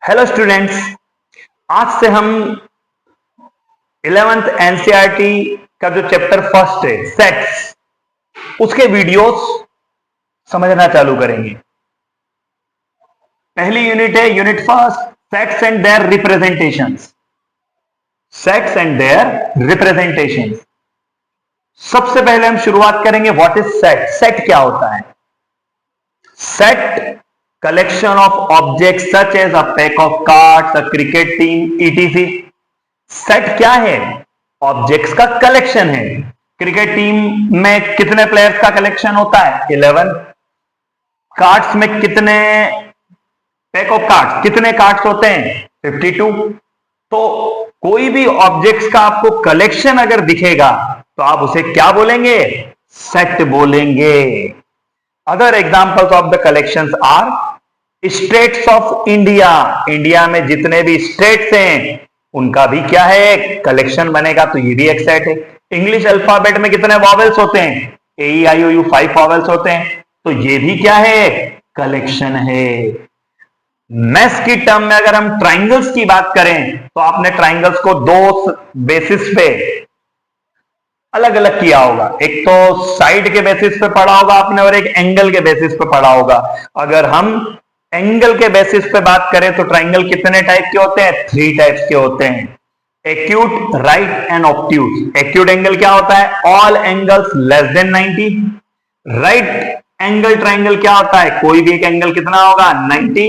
Hello students, आज से हम 11th एनसीईआरटी का जो चैप्टर फर्स्ट है सेट्स, उसके वीडियोस समझना चालू करेंगे। पहली यूनिट है unit first, sets and their representations. Sets and their representations. सबसे पहले हम शुरुआत करेंगे व्हाट इज सेट। सेट क्या होता है? Set collection of objects such as a pack of cards, a cricket team, etc. Set क्या है? ऑब्जेक्ट्स का कलेक्शन है। क्रिकेट टीम में कितने प्लेयर्स का कलेक्शन होता है? 11। कार्ड्स में कितने पैक ऑफ कार्ड्स, कितने कार्ड्स होते हैं? 52। तो कोई भी ऑब्जेक्ट्स का आपको कलेक्शन अगर दिखेगा तो आप उसे क्या बोलेंगे? सेट बोलेंगे। Other examples of the collections are states of India. India में जितने भी स्टेट्स हैं उनका भी क्या है? कलेक्शन बनेगा, तो ये भी एक सेट है। इंग्लिश अल्फाबेट में कितने वॉवेल्स होते हैं? ए ई आई ओ यू 5 वॉवेल्स होते हैं, तो ये भी क्या है? कलेक्शन है। मैथ्स की टर्म में अगर हम ट्राइंगल्स की बात करें तो आपने ट्राइंगल्स को दो बेसिस पे अलग अलग किया होगा। एक तो साइड के बेसिस पे पढ़ा होगा आपने और एक एंगल के बेसिस पे पढ़ा होगा। अगर हम एंगल के बेसिस पे बात करें तो ट्राइंगल कितने टाइप के होते हैं? 3 टाइप्स के होते हैं, acute, right and obtuse. Acute angle क्या होता है? All angles less than 90। Right angle triangle क्या होता है? कोई भी एक एंगल कितना होगा? 90।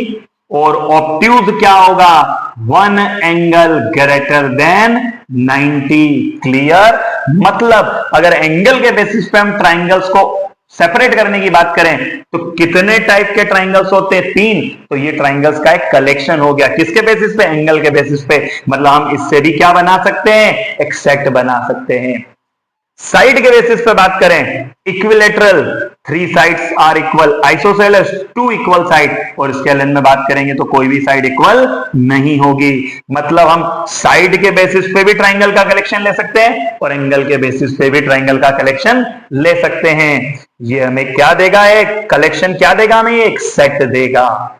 और ऑब्ट्यूज क्या होगा? One angle greater than 90। Clear? मतलब अगर एंगल के बेसिस पे हम ट्राइंगल्स को सेपरेट करने की बात करें तो कितने टाइप के ट्राइंगल्स होते हैं? 3। तो ये ट्राइंगल्स का एक कलेक्शन हो गया। किसके बेसिस पे? एंगल के बेसिस पे। मतलब हम इससे भी क्या बना सकते हैं? एक सेट बना सकते हैं। साइड के बेसिस पे बात करें, equilateral, 3 sides are equal, isosceles, 2 equal side, और स्केलन में बात करेंगे तो कोई भी साइड इक्वल नहीं होगी। मतलब हम साइड के बेसिस पे भी ट्राइंगल का कलेक्शन ले सकते हैं और एंगल के बेसिस पे भी ट्राइंगल का कलेक्शन ले सकते हैं। ये हमें क्या देगा? एक कलेक्शन क्या देगा? हमें एक सेट देगा।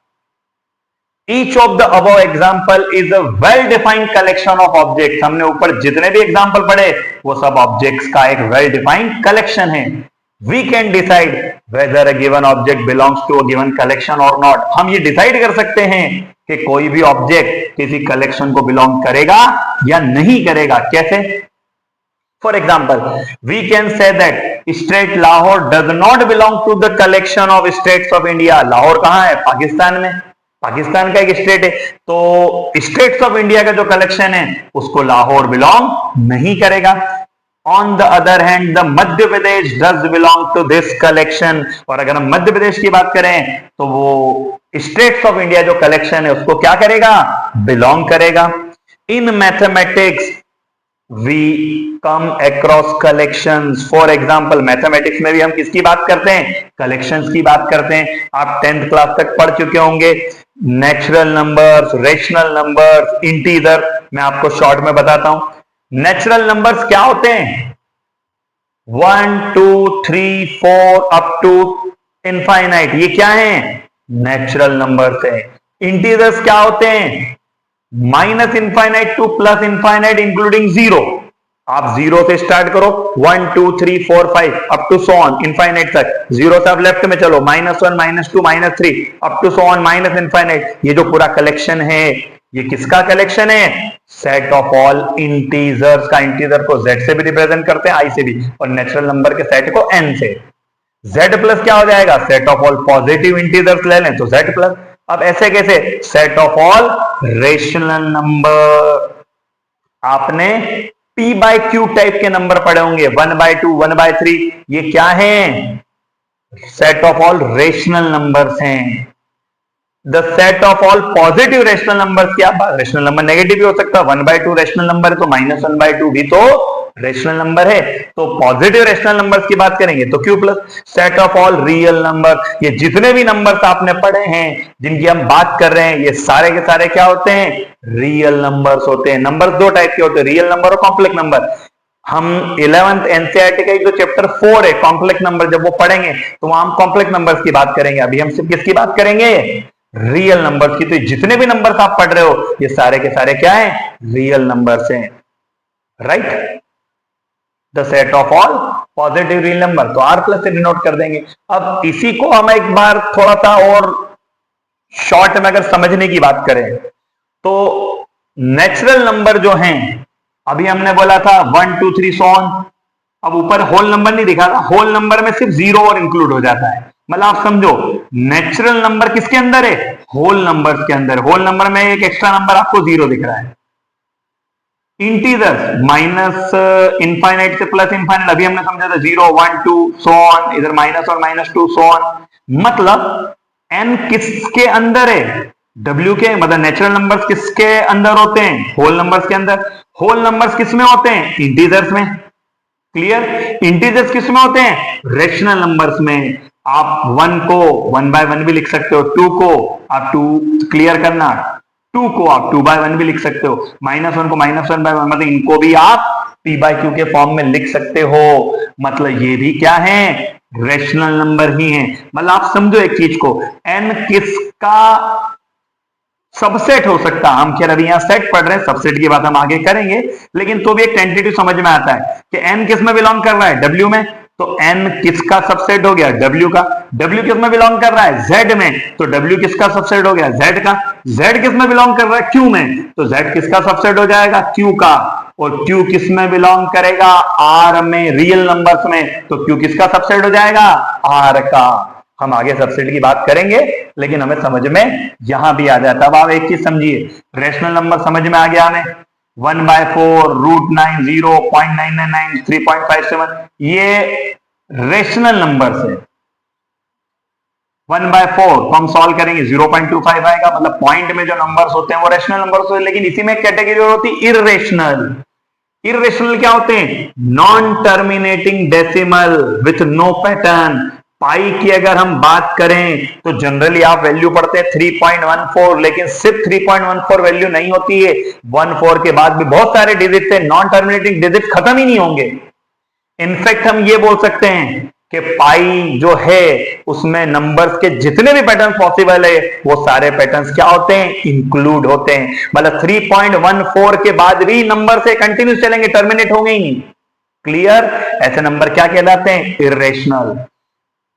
Each of the above example is a well-defined collection of objects। हमने ऊपर जितने भी एग्जाम्पल पढ़े वो सब ऑब्जेक्ट्स का एक well-defined collection है। We can decide whether a given object belongs to a given collection or not। हम ये डिसाइड कर सकते हैं कि कोई भी ऑब्जेक्ट किसी कलेक्शन को बिलोंग करेगा या नहीं करेगा। कैसे? For example, we can say that state Lahore does not belong to the collection of states of India। Lahore कहां है? पाकिस्तान में। पाकिस्तान का एक स्टेट है, तो स्टेट्स ऑफ इंडिया का जो कलेक्शन है उसको लाहौर बिलोंग नहीं करेगा। On the other hand the Madhya Pradesh does belong to this collection. और अगर हम मध्य प्रदेश की बात करें तो वो स्टेट्स ऑफ इंडिया जो कलेक्शन है उसको क्या करेगा? बिलोंग करेगा। In mathematics we come across collections. For example, mathematics में भी हम किसकी बात करते हैं? कलेक्शंस की बात करते हैं। आप 10th क्लास तक पढ़ चुके होंगे। Natural numbers, rational numbers, integer. मैं आपको शॉर्ट में बताता हूं। नेचुरल नंबर्स क्या होते हैं? 1 2 3 4 अप टू इनफाइनाइट, ये क्या है? नेचुरल नंबर्स है। इंटीजर्स क्या होते हैं? Minus infinite two plus infinite including 0। आप 0 से स्टार्ट करो, 1 2 3 4 5 up to so on infinite तक। 0 से आप लेफ्ट में चलो, -1 -2 -3 up to so on minus infinite. ये जो पूरा कलेक्शन है ये किसका कलेक्शन है? सेट ऑफ ऑल इंटीजर्स का। इंटीजर को z से भी रिप्रेजेंट करते हैं, i से भी, और नेचुरल नंबर के सेट को n से। z प्लस क्या हो जाएगा? Set of all positive integers ले लें तो z प्लस। अब ऐसे कैसे? Set of all rational number. आपने p बाय q टाइप के नंबर पढ़े होंगे, 1/2 1/3। ये क्या है? Set of all rational numbers हैं। The set of all positive rational numbers. क्या बात? रेशनल नंबर नेगेटिव भी हो सकता है। 1/2 रेशनल नंबर है तो -1/2 भी तो रेशनल नंबर है। तो पॉजिटिव रेशनल नंबर्स की बात करेंगे तो q plus. Set of all real number. ये जितने भी नंबर्स आपने पढ़े हैं जिनकी हम बात कर रहे हैं ये सारे के सारे क्या होते हैं? रियल नंबर्स होते हैं। नंबर्स 2 टाइप के होते हैं, रियल नंबर और कॉम्प्लेक्स नंबर। हम 11th एनसीईआरटी का जो चैप्टर 4 है कॉम्प्लेक्स नंबर, जब वो पढ़ेंगे तो वहां हम कॉम्प्लेक्स नंबर्स की बात करेंगे। अभी हम सिर्फ किसकी बात करेंगे? रियल नंबर की। तो जितने भी नंबर्स आप पढ़ रहे हो ये सारे के सारे क्या हैं? रियल नंबर्स हैं, right? The set of all positive real number, तो आर प्लस से डिनोट कर देंगे। अब इसी को हम एक बार थोड़ा सा और शॉर्ट में अगर समझने की बात करें तो नेचुरल नंबर जो हैं, अभी हमने बोला था 1 2 3 सो ऑन, अब ऊपर होल नंबर नहीं दिखा था, होल नंबर में सिर्फ जीरो और इंक्लूड हो जाता है। मतलब आप समझो नेचुरल नंबर किसके अंदर है? होल नंबर के अंदर। होल नंबर में एक एक्स्ट्रा नंबर आपको जीरो दिख रहा है। इंटीजर्स माइनस इनफाइनाइट से प्लस इनफाइनाइट, अभी हमने समझा था 0 1 2 सो ऑन, इधर माइनस और -2 सो ऑन। मतलब n किसके अंदर है? W के, मतलब नेचुरल नंबर्स किसके अंदर होते हैं? होल नंबर्स के अंदर। होल नंबर्स किस में होते हैं? इंटीजर्स में। क्लियर? इंटीजर्स किस में होते हैं? रेशनल नंबर्स में। आप 1 को 1 by 1 भी लिख सकते हो, 2 को आप 2, क्लियर करना, 2 को आप 2 by 1 भी लिख सकते हो, -1 को -1 by 1, मतलब इनको भी आप p by q के फॉर्म में लिख सकते हो। मतलब ये भी क्या है? रेशनल नंबर ही है। मतलब आप समझो एक चीज को, n किसका सबसेट हो सकता है? हम खैर अभी यहां सेट पढ़ रहे हैं, सबसेट की बात हम आगे करेंगे, लेकिन तो भी एक टेंटेटिव समझ में आता है कि n किस में बिलोंग कर रहा है? W में। तो n किसका सबसेट हो गया? W का। W किस में बिलोंग कर रहा है? Z में। तो W किसका सबसेट हो गया? Z का। Z किस में बिलोंग कर रहा है? Q में। तो Z किसका सबसेट हो जाएगा? Q का। और Q किस में बिलोंग करेगा? R में, रियल नंबर्स में। तो Q किसका सबसेट हो जाएगा? R का। हम आगे सबसेट की बात करेंगे, लेकिन हमें समझ में यहां भी आ जाता है। अब आप एक चीज समझिए, रेशनल नंबर समझ में आ गया हमें, 1/4, √9, 0, 0.999, 3.57, ये रेशनल नंबर है। 1/4 तो हम सॉल्व करेंगे 0.25 आएगा, मतलब पॉइंट में जो नंबर्स होते हैं वो रेशनल नंबर्स होते हैं। लेकिन इसी में कैटेगरी होती है इररेशनल। इररेशनल क्या होते हैं? Non terminating decimal with no pattern. Pi की अगर हम बात करें तो जनरली आप वैल्यू पढ़ते हैं 3.14, लेकिन सिर्फ 3.14 वैल्यू नहीं होती है, 14 के बाद भी बहुत सारे डिजिट है, नॉन टर्मिनेटिंग डिजिट खत्म ही नहीं होंगे। इनफैक्ट हम ये बोल सकते हैं कि पाई जो है उसमें नंबर्स के जितने भी पैटर्न पॉसिबल है वो सारे पैटर्न्स क्या होते हैं? इंक्लूड होते हैं। मतलब 3.14 के बाद भी नंबर से कंटिन्यूस चलेंगे, टर्मिनेट होंगे ही नहीं। क्लियर? ऐसे नंबर क्या कहलाते हैं? इररेशनल।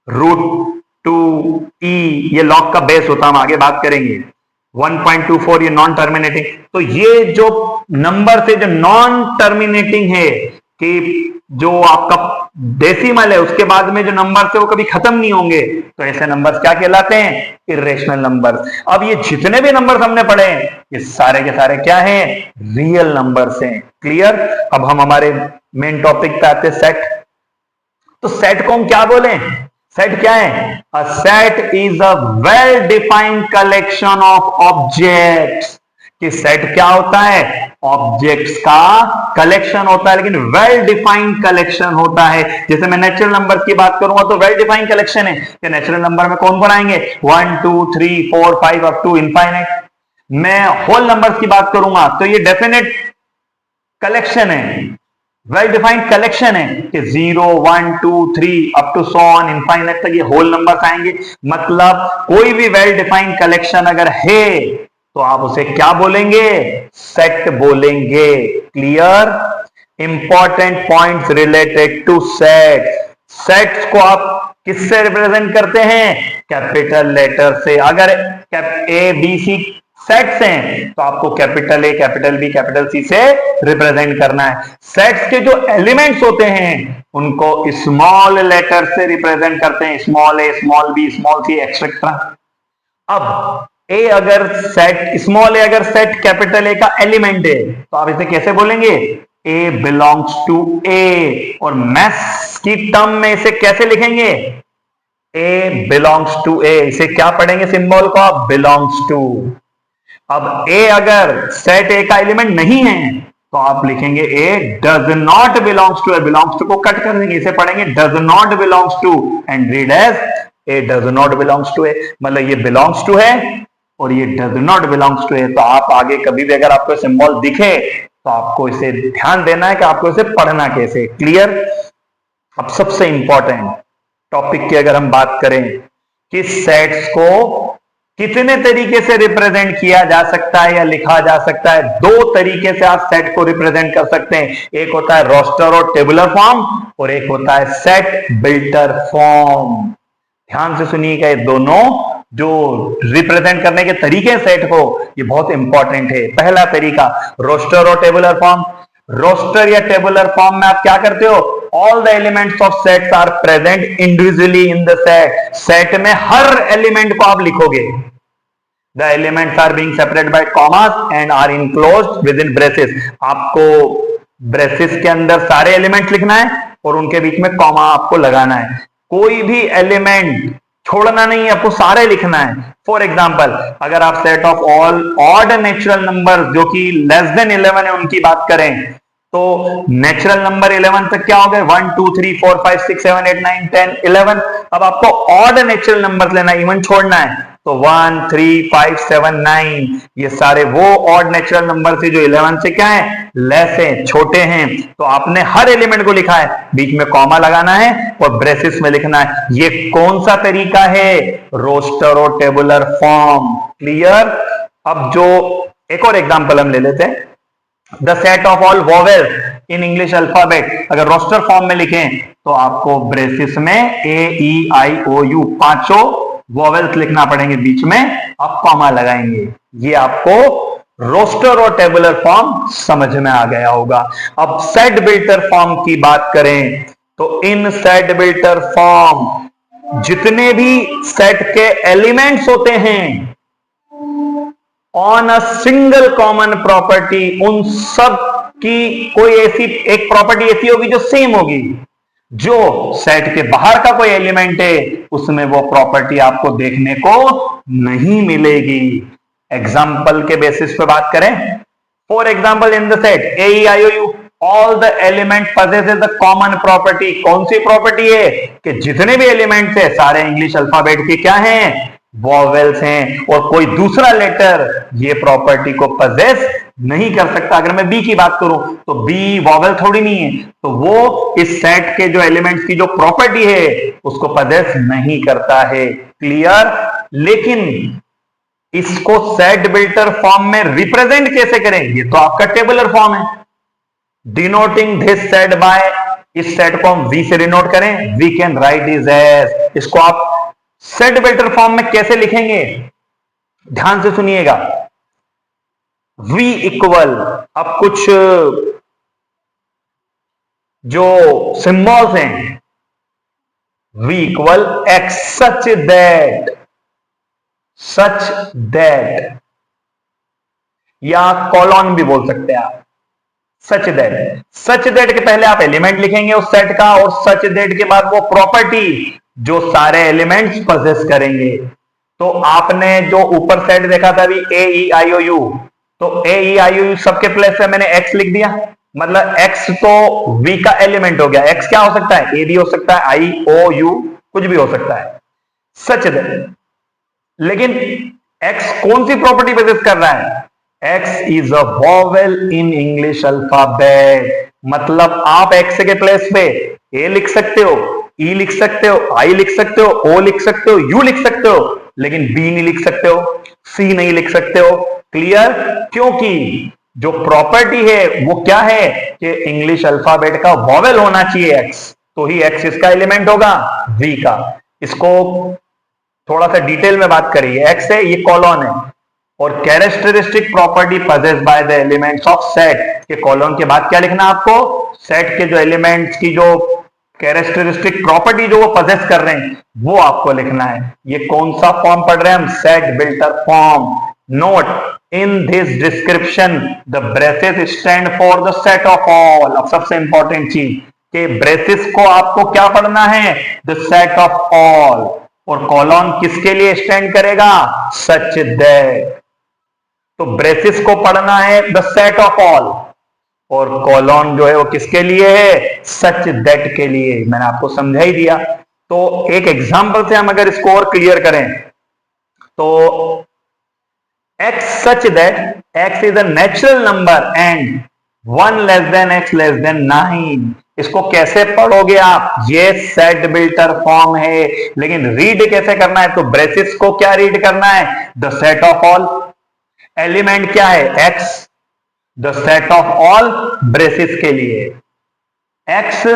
√2e ये लॉग का बेस होता है, हम आगे बात करेंगे। 1.24 ये नॉन टर्मिनेटिंग। तो ये जो नंबर से जो नॉन टर्मिनेटिंग है, कि जो आपका डेसिमल है उसके बाद में जो नंबर है वो कभी खत्म नहीं होंगे, तो ऐसे नंबर्स क्या कहलाते हैं? Irrational numbers. अब ये जितने भी नंबर्स हमने पढ़े हैं ये सारे के सारे क्या हैं? रियल नंबर्स हैं। क्लियर? अब हम हमारे मेन टॉपिक पे आते हैं, सेट। तो सेट को हम क्या बोले? सेट क्या है? A set is a well defined collection of objects. कि सेट क्या होता है? ऑब्जेक्ट्स का कलेक्शन होता है, लेकिन वेल डिफाइंड कलेक्शन होता है। जैसे मैं नेचुरल नंबर की बात करूंगा तो वेल डिफाइंड कलेक्शन है कि नेचुरल नंबर में कौन कौन आएंगे? 1 2 3 4 5 अप टू इनफाइनाइट। मैं होल नंबर्स की बात करूंगा तो ये डेफिनेट कलेक्शन है, वेल डिफाइंड कलेक्शन है कि 0 1 2 3 up to so on infinite तक ये होल नंबर्स आएंगे। मतलब कोई भी वेल डिफाइंड कलेक्शन अगर है तो आप उसे क्या बोलेंगे? सेट बोलेंगे। Clear? Important points related to set. Sets को आप किससे रिप्रेजेंट करते हैं? कैपिटल लेटर से। अगर ए बी सी सेट्स हैं तो आपको capital A, capital B, capital C से रिप्रेजेंट करना है। सेट्स के जो एलिमेंट्स होते हैं उनको स्मॉल लेटर से रिप्रेजेंट करते हैं, स्मॉल ए, small B, small C, etcetera. अब ए अगर सेट, स्मॉल ए अगर सेट कैपिटल ए का एलिमेंट है तो आप इसे कैसे बोलेंगे? A belongs to A. और मैथ्स की टर्म में इसे कैसे लिखेंगे? A belongs to A. इसे क्या पढ़ेंगे सिंबल को आप? Belongs to. अब ए अगर सेट ए का एलिमेंट नहीं है तो आप लिखेंगे A does not belongs to A. Belongs to को कट कर देंगे, इसे पढ़ेंगे does not belongs to and read as A does not belongs to A. मतलब ये बिलोंग्स टू है और ये does not belongs to A. तो आप आगे कभी भी अगर आपको सिंबल दिखे तो आपको इसे ध्यान देना है कि आपको इसे पढ़ना कैसे। क्लियर? अब सबसे इंपॉर्टेंट टॉपिक की अगर हम बात करें कि सेट्स को कितने तरीके से रिप्रेजेंट किया जा सकता है या लिखा जा सकता है? दो तरीके से आप सेट को रिप्रेजेंट कर सकते हैं। एक होता है रोस्टर और टेबुलर फॉर्म, और एक होता है सेट बिल्टर फॉर्म। ध्यान से सुनिएगा, ये दोनों जो रिप्रेजेंट करने के तरीके सेट को, ये बहुत इंपॉर्टेंट है। पहला तरीका रोस्टर और टेबुलर फॉर्म। रोस्टर या टेबुलर फॉर्म में आप क्या करते हो? All the elements of sets are present individually in the set. Set में हर एलिमेंट को आप लिखोगे। The elements are being separated by commas and are enclosed within braces. आपको ब्रेसेस के अंदर सारे एलिमेंट्स लिखना है और उनके बीच में कॉमा आपको लगाना है। कोई भी एलिमेंट छोड़ना नहीं है, आपको सारे लिखना है। फॉर एग्जाम्पल, अगर आप set of all odd natural number जो कि लेस देन 11 है उनकी बात करें, तो नेचुरल नंबर 11 तक क्या हो गए? 1 2 3 4 5 6 7 8 9 10 11। अब आपको ऑड नेचुरल नंबर लेना है, इवन छोड़ना है, तो 1 3 5 7 9, ये सारे वो ऑड नेचुरल नंबर से जो 11 से क्या है? लेस है, छोटे हैं। तो आपने हर एलिमेंट को लिखा है, बीच में कॉमा लगाना है और ब्रेसेस में लिखना है। ये कौन सा तरीका है? रोस्टर और टेबुलर फॉर्म। क्लियर? अब जो एक और एग्जांपल हम ले लेते हैं, the set of all vowels in English alphabet. अगर रोस्टर फॉर्म में लिखें तो आपको ब्रेसिस में AEIOU पांचों वॉवेल्स लिखना पड़ेंगे, बीच में आप कॉमा लगाएंगे। ये आपको रोस्टर और टेबुलर फॉर्म समझ में आ गया होगा। अब सेट बिल्टर फॉर्म की बात करें तो इन सेट बिल्टर फॉर्म जितने भी सेट के एलिमेंट्स होते हैं on a single common property, उन सब की कोई ऐसी एक प्रॉपर्टी ऐसी होगी जो सेम होगी। जो सेट के बाहर का कोई एलिमेंट है उसमें वो प्रॉपर्टी आपको देखने को नहीं मिलेगी। एग्जाम्पल के बेसिस पे बात करें, for example in the set AEIOU all the element possesses the common property. कौन सी प्रॉपर्टी है? कि जितने भी एलिमेंट्स है सारे इंग्लिश अल्फाबेट के क्या हैं? वॉवेल्स हैं, और कोई दूसरा लेटर ये प्रॉपर्टी को पजेस नहीं कर सकता। अगर मैं बी की बात करूं तो बी वॉवेल थोड़ी नहीं है, तो वो इस सेट के जो एलिमेंट्स की जो प्रॉपर्टी है उसको पजेस नहीं करता है। क्लियर? लेकिन इसको सेट बिल्टर फॉर्म में रिप्रेजेंट कैसे करें? ये तो आपका टेबुलर फॉर्म है। डिनोटिंग दिस सेट बाय, इस सेट को हम वी से डिनोट करें, we can write is as. इसको आप सेट बिल्टर फॉर्म में कैसे लिखेंगे? ध्यान से सुनिएगा। V इक्वल, अब कुछ जो सिंबल्स हैं, V equal x such that, या कॉलन भी बोल सकते हैं आप। सच दैट के पहले आप एलिमेंट लिखेंगे उस सेट का, और सच दैट के बाद वो प्रॉपर्टी जो सारे एलिमेंट्स पजेस करेंगे। तो आपने जो ऊपर सेट देखा था अभी AEIOU, तो AEIOU सबके प्लेस पे मैंने X लिख दिया, मतलब X तो V का एलिमेंट हो गया। X क्या हो सकता है? A भी हो सकता है, IOU कुछ भी हो सकता है। सच दैट, लेकिन X कौन सी प्रॉपर्टी पजेस कर रहा है? X is a vowel in English alphabet. मतलब आप X के प्लेस पे A लिख सकते हो, E लिख सकते हो, I लिख सकते हो, O लिख सकते हो, U लिख सकते हो, लेकिन B नहीं लिख सकते हो, C नहीं लिख सकते हो। क्लियर? क्योंकि जो प्रॉपर्टी है वो क्या है कि इंग्लिश अल्फाबेट का वॉवेल होना चाहिए X, तो ही X इसका एलिमेंट होगा V का। इसको थोड़ा सा डिटेल में बात करिए। X है, ये कॉलन है, और characteristic property possess by the elements of set के कॉलन के बाद क्या लिखना आपको? सेट के जो एलिमेंट्स की जो कैरेक्टरिस्टिक प्रॉपर्टी जो वो पजेस कर रहे हैं वो आपको लिखना है। ये कौन सा फॉर्म पढ़ रहे हैं हम? Set builder form. Note in this description the braces stand for the set of all. अब सबसे इंपॉर्टेंट चीज कि ब्रेसेस को आपको क्या पढ़ना है? द सेट ऑफ ऑल, और कॉलन किसके लिए स्टैंड करेगा? Such that. तो ब्रेसिस को पढ़ना है द सेट ऑफ ऑल, और कॉलन जो है वो किसके लिए है? सच दैट के लिए। मैंने आपको समझा ही दिया। तो एक एग्जांपल से हम अगर इसको और क्लियर करें तो x such that x is a natural number and 1 less than x less than 9, इसको कैसे पढ़ोगे आप? ये सेट बिल्टर फॉर्म है, लेकिन रीड कैसे करना है? तो ब्रेसिस को क्या रीड करना है? The set of all. Element क्या है? X. The set of all braces के लिए एक्स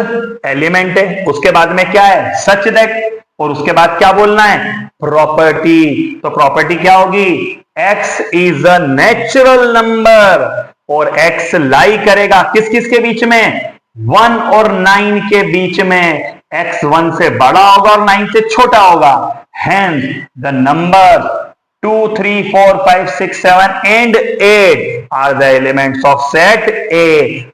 एलिमेंट है, उसके बाद में क्या है? सच दैट, और उसके बाद क्या बोलना है? प्रॉपर्टी। तो प्रॉपर्टी क्या होगी? X is a natural number, और एक्स लाई करेगा किस किस के बीच में? 1 और 9 के बीच में। एक्स 1 से बड़ा होगा और 9 से छोटा होगा। Hence the numbers 2, 3, 4, 5, 6, 7 and 8 are the elements of set A।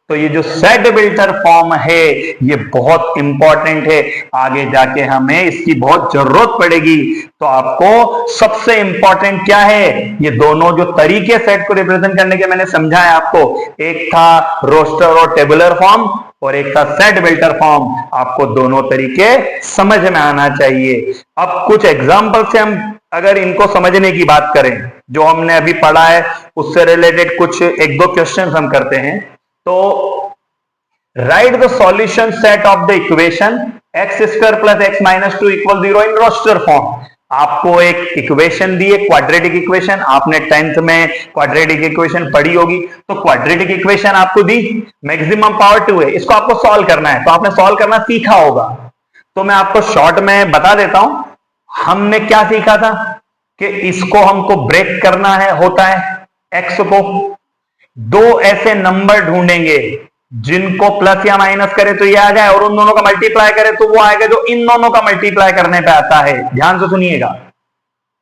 तो ये जो सेट बिल्टर फॉर्म है ये बहुत इंपॉर्टेंट है, आगे जाके हमें इसकी बहुत जरूरत पड़ेगी। तो आपको सबसे इंपॉर्टेंट क्या है? ये दोनों जो तरीके सेट को रिप्रेजेंट करने के मैंने समझाया आपको, एक था रोस्टर और टेबुलर फॉर्म और एक था सेट बिल्टर फॉर्म। आपको दोनों तरीके समझ में आना चाहिए। अब कुछ एग्जांपल से हम अगर इनको समझने की बात करें, जो हमने अभी पढ़ा है उससे रिलेटेड कुछ एक दो क्वेश्चंस हम करते हैं। तो write the solution set of the equation x square plus x minus 2 equal 0 in roster form. आपको एक इक्वेशन दी है, क्वाड्रेटिक इक्वेशन। आपने 10th में क्वाड्रेटिक इक्वेशन पढ़ी होगी। तो क्वाड्रेटिक इक्वेशन आपको दी, मैक्सिमम पावर 2 है, इसको आपको सॉल्व करना है। तो आपने सॉल्व करना सीखा होगा। तो मैं आपको शॉर्ट में बता देता हूं, हमने क्या सीखा था कि इसको हमको ब्रेक करना है, होता है एक्स को। दो ऐसे नंबर ढूंढेंगे जिनको प्लस या माइनस करे तो ये आ जाए, और उन दोनों का मल्टीप्लाई करे तो वो आएगा जो इन दोनों का मल्टीप्लाई करने पे आता है। ध्यान से सुनिएगा,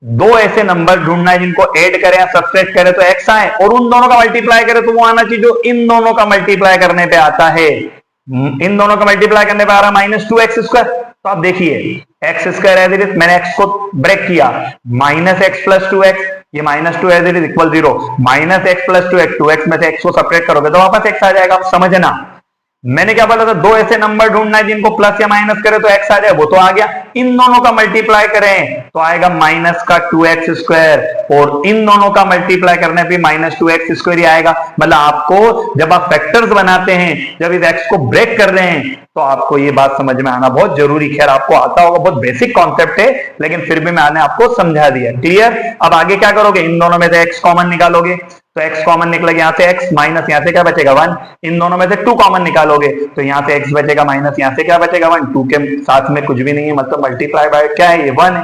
दो ऐसे नंबर ढूंढना है जिनको ऐड करें या सब्ट्रैक्ट करें तो एक्स आए, और उन दोनों का मल्टीप्लाई करे तो वो आना चाहिए जो इन दोनों का मल्टीप्लाई करने पे आता है। इन दोनों का मल्टीप्लाई करने पे आ रहा माइनस 2x²। तो आप देखिए x square as it is, मैंने एक्स को ब्रेक किया, माइनस एक्स प्लस 2x, ये minus 2 as it is equal 0, minus x plus 2x, 2x में से x को सपरेट करोगे तो वापस x आ जाएगा। आप समझना, मैंने क्या बोला था? दो ऐसे नंबर ढूंढना है जिनको प्लस या माइनस करे तो x आ जाए, वो तो आ गया। इन दोनों का मल्टीप्लाई करें तो आएगा माइनस का 2x², और इन दोनों का मल्टीप्लाई करने पे माइनस 2x² ही आएगा। मतलब आपको जब आप फैक्टर्स बनाते हैं, जब इस x को ब्रेक कर रहे हैं, तो आपको ये बात समझ में आना बहुत जरूरी। खैर आपको आता होगा, बहुत बेसिक कॉन्सेप्ट है, लेकिन फिर भी मैंने आपको समझा दिया। क्लियर? अब आगे क्या करोगे? इन दोनों में से x कॉमन निकालोगे, तो x कॉमन निकलेगा, यहां से x माइनस यहां से क्या बचेगा 1। इन दोनों में से 2 कॉमन निकालोगे तो यहां से x बचेगा माइनस यहां से क्या बचेगा 1। 2 के साथ में कुछ भी नहीं है, मतलब मल्टीप्लाई बाय क्या है? ये 1 है,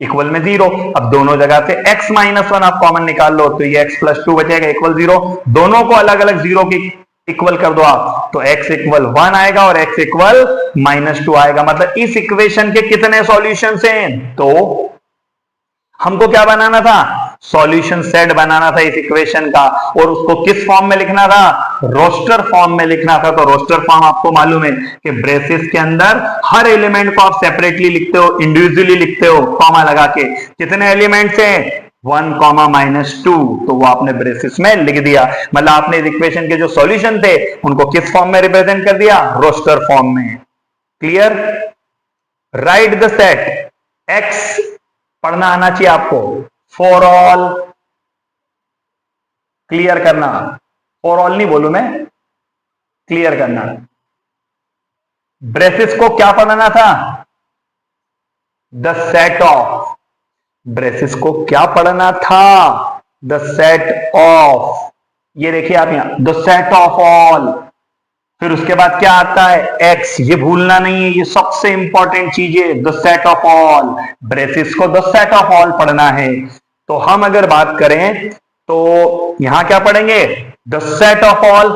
इक्वल में 0। अब दोनों जगह से x माइनस 1 आप कॉमन निकाल लो तो ये x प्लस 2 बचेगा इक्वल 0। दोनों को अलग अलग 0 की इक्वल कर दो आप, तो x इक्वल 1 आएगा और x इक्वल माइनस 2 आएगा। मतलब इस इक्वेशन के कितने सॉल्यूशंस हैं? तो हमको क्या बनाना था? सॉल्यूशन सेट बनाना था इस इक्वेशन का, और उसको किस फॉर्म में लिखना था? रोस्टर फॉर्म में लिखना था। तो रोस्टर फॉर्म आपको मालूम है कि ब्रेसेस के अंदर हर एलिमेंट को आप सेपरेटली लिखते हो, इंडिविजुअली लिखते हो कॉमा लगा के। कितने एलिमेंट्स हैं? 1, -2, तो वो आपने ब्रेसेस में लिख दिया। मतलब आपने इस इक्वेशन के जो सॉल्यूशन थे उनको किस फॉर्म में रिप्रेजेंट कर दिया? रोस्टर फॉर्म में। Clear? Right the set x पढ़ना आना चाहिए आपको। फॉर ऑल क्लियर करना, फॉर ऑल नहीं बोलू मैं, क्लियर करना। ब्रेसेस को क्या पढ़ना था? The set of. ब्रेसेस को क्या पढ़ना था? The set of. ये देखिए आप यहां, द सेट ऑफ ऑल। फिर उसके बाद क्या आता है? एक्स। ये भूलना नहीं है, ये सबसे इंपॉर्टेंट चीज है, the set of all. Braces को द सेट ऑफ ऑल पढ़ना है। तो हम अगर बात करें तो यहां क्या पढ़ेंगे? The set of all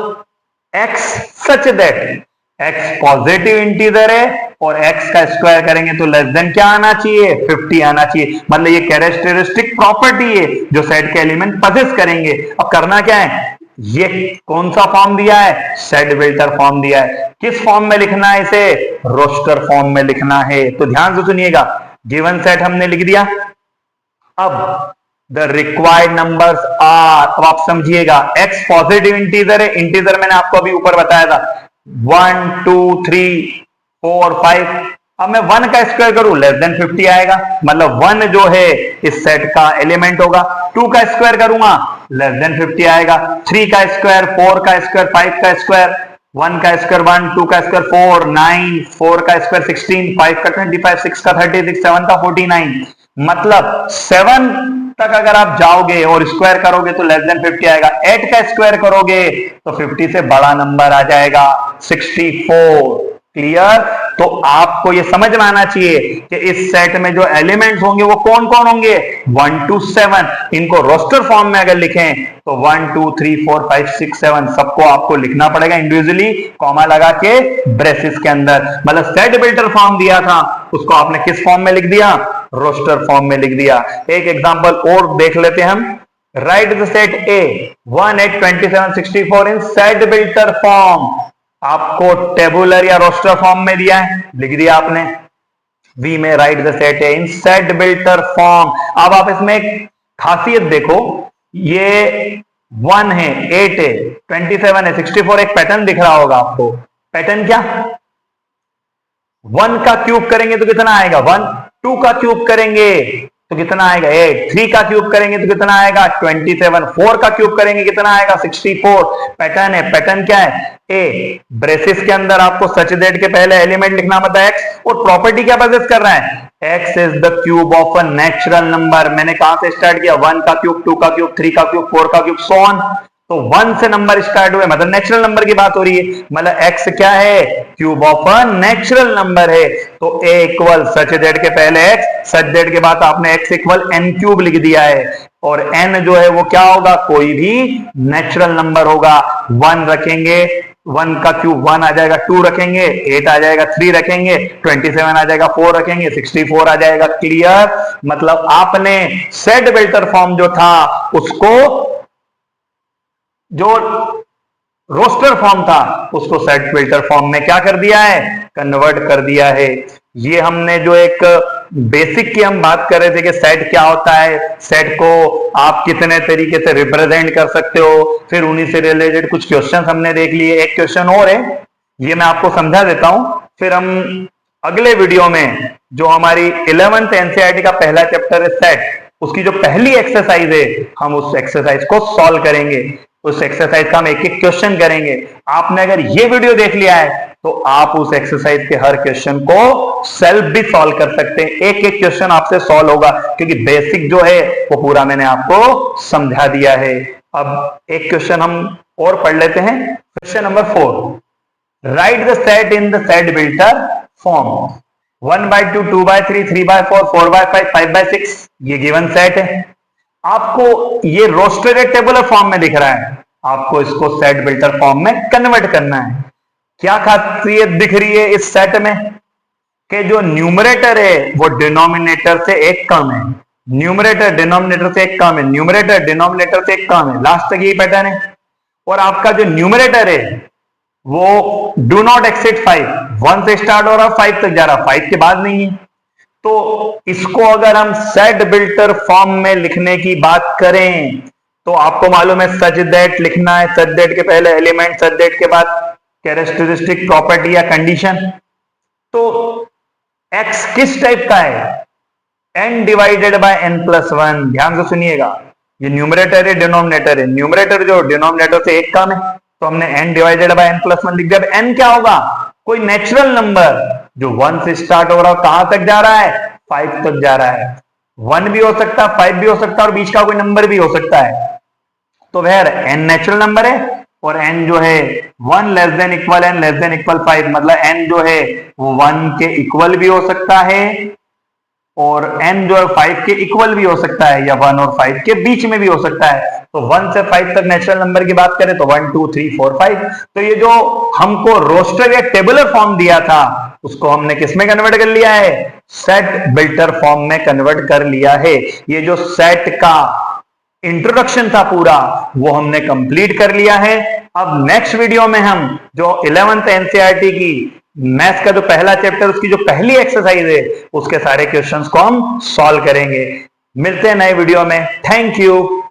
x such that x positive integer है, और एक्स का स्क्वायर करेंगे तो लेस देन क्या आना चाहिए? 50 आना चाहिए। मतलब ये कैरेक्टरिस्टिक प्रॉपर्टी है जो सेट के एलिमेंट पजेस करेंगे। अब करना क्या है? ये कौन सा फॉर्म दिया है? सेट बिल्टर फॉर्म दिया है। किस फॉर्म में लिखना है इसे? रोस्टर फॉर्म में लिखना है। तो ध्यान से सुनिएगा, गिवन सेट हमने लिख दिया। अब द रिक्वायर्ड नंबर्स आर, अब आप समझिएगा, एक्स पॉजिटिव इंटीजर है, इंटीजर मैंने आपको अभी ऊपर बताया था 1, 2, 3, 4, 5। अब मैं 1 का स्क्वायर करूं लेस देन 50 आएगा, मतलब 1 जो है इस सेट का एलिमेंट होगा। 2 का स्क्वायर करूंगा लेस देन 50 आएगा। 3 का स्क्वायर, 4 का स्क्वायर, 5 का स्क्वायर, 1 का स्क्वायर 1, 2 का स्क्वायर 4, 9, 4 का स्क्वायर 16, 5 का 25, 6 का 36, 7 का 49। मतलब 7 तक अगर आप जाओगे और स्क्वायर करोगे तो लेस देन 50 आएगा। 8 का स्क्वायर करोगे तो 50 से बड़ा नंबर आ जाएगा 64। क्लियर? तो आपको ये समझ में आना चाहिए कि इस सेट में जो एलिमेंट्स होंगे वो कौन कौन होंगे, 1 to 7। इनको रोस्टर फॉर्म में अगर लिखें तो 1 2 3 4 5 6 7 सबको आपको लिखना पड़ेगा इंडिविजुअली, कॉमा लगा के ब्रेसेस के अंदर। मतलब सेट बिल्डर फॉर्म दिया था उसको आपने किस फॉर्म में लिख दिया, रोस्टर फॉर्म में लिख दिया। एक एग्जांपल और देख लेते हैं हम। Right the set A 1 8 27 64 in set builder form. आपको टेबुलर या रोस्टर फॉर्म में दिया है, लिख दिया आपने। वी में राइट द सेट है इन सेट बिल्डर फॉर्म। अब आप इसमें एक खासियत देखो, ये 1 है, 8 है, 27 है, 64, एक पैटर्न दिख रहा होगा आपको। पैटर्न क्या, 1 का क्यूब करेंगे तो कितना आएगा 1, 2 का क्यूब करेंगे तो कितना आएगा 8, 3 का क्यूब करेंगे तो कितना आएगा 27, 4 का क्यूब करेंगे कितना आएगा 64। पैटर्न है, पैटर्न क्या है, ए ब्रेसिस के अंदर आपको सच दैट के पहले एलिमेंट लिखना पड़ता है x, और प्रॉपर्टी क्या पजेस कर रहा है, x is the cube of a natural number. मैंने कहां से स्टार्ट किया, 1 का क्यूब, 2 का क्यूब, 3 का क्यूब, 4 का क्यूब, सो ऑन। तो 1 से नंबर स्टार्ट हुए, मतलब नेचुरल नंबर की बात हो रही है। मतलब x क्या है, cube of a natural number है। तो a इक्वल सच दैट के पहले x, सच दैट के बाद आपने x इक्वल n क्यूब लिख दिया है। और n जो है वो क्या होगा, कोई भी नेचुरल नंबर होगा। 1 रखेंगे, 1 का क्यूब 1 आ जाएगा, 2 रखेंगे 8 आ जाएगा, 3 रखेंगे 27 आ जाएगा, 4 रखेंगे 64 आ जाएगा। क्लियर? मतलब आपने सेट बिल्डर फॉर्म जो था उसको, जो रोस्टर फॉर्म था उसको सेट बिल्डर फॉर्म में क्या कर दिया है, कन्वर्ट कर दिया है। ये हमने जो एक बेसिक की हम बात कर रहे थे कि सेट क्या होता है, सेट को आप कितने तरीके से रिप्रेजेंट कर सकते हो, फिर उन्हीं से रिलेटेड कुछ क्वेश्चन हमने देख लिए। एक क्वेश्चन और है, ये मैं आपको समझा देता हूं, फिर हम अगले वीडियो में जो हमारी 11th एनसीईआरटी का पहला चैप्टर है सेट, उसकी जो पहली एक्सरसाइज है हम उस एक्सरसाइज को सॉल्व करेंगे। उस एक्सरसाइज का हम एक एक क्वेश्चन करेंगे। आपने अगर ये वीडियो देख लिया है तो आप उस एक्सरसाइज के हर क्वेश्चन को सेल्फ भी सॉल्व कर सकते हैं। एक एक क्वेश्चन आपसे सॉल्व होगा, क्योंकि बेसिक जो है वो पूरा मैंने आपको समझा दिया है। अब एक क्वेश्चन हम और पढ़ लेते हैं। Question number 4, right the set in the set builder form. 1/2, 2/3, 3/4, 4/5, 5/6 ये गिवन सेट है। आपको ये रोस्टेड टेबुलर फॉर्म में दिख रहा है, आपको इसको सेट बिल्डर फॉर्म में कन्वर्ट करना है। क्या खासियत दिख रही है इस सेट में, कि जो न्यूमरेटर है वो डिनोमिनेटर से एक कम है, न्यूमरेटर डिनोमिनेटर से एक कम है, न्यूमरेटर डिनोमिनेटर से एक कम है, लास्ट तक यही पैटर्न है। और आपका जो न्यूमरेटर है वो डू नॉट एक्सीड 5, 1 से स्टार्ट हो रहा, 5 तक जा रहा, 5 के बाद नहीं है। तो इसको अगर हम सेट बिल्डर फॉर्म में लिखने की बात करें तो आपको मालूम है सच दैट लिखना है, सच दैट के पहले एलिमेंट, सच दैट के बाद कैरेक्टरिस्टिक प्रॉपर्टी या कंडीशन। तो x किस टाइप का है, n divided by n plus 1। ध्यान से सुनिएगा, ये न्यूमरेटर है, डिनोमिनेटर है। न्यूमरेटर जो डिनोमिनेटर से एक कम है तो हमने n divided by n plus 1 लिख दिया। n क्या होगा, कोई नेचुरल नंबर जो 1 से स्टार्ट हो रहा है, कहां तक जा रहा है, 5 तक जा रहा है। 1 भी हो सकता है, 5 भी हो सकता है, और बीच का कोई नंबर भी हो सकता है। तो वह n नेचुरल नंबर है, और n जो है 1 less than equal n less than equal 5, मतलब n जो है वो 1 के इक्वल भी हो सकता है, और n जो है 5 के इक्वल भी हो सकता है, या 1 और 5 के बीच में भी हो सकता है। तो 1 से 5 तक नेचुरल नंबर की बात करें तो 1 2 3 4 5। तो ये जो हमको रोस्टर या टेबुलर फॉर्म दिया था उसको हमने किस में कन्वर्ट कर लिया है, सेट बिल्डर फॉर्म में कन्वर्ट कर लिया है। ये जो सेट का इंट्रोडक्शन था पूरा वो हमने कंप्लीट कर लिया है। अब नेक्स्ट वीडियो में हम जो 11th एनसीईआरटी की मैथ्स का जो पहला चैप्टर, उसकी जो पहली एक्सरसाइज है उसके सारे क्वेश्चंस को हम सॉल्व करेंगे। मिलते हैं नए वीडियो में। Thank you.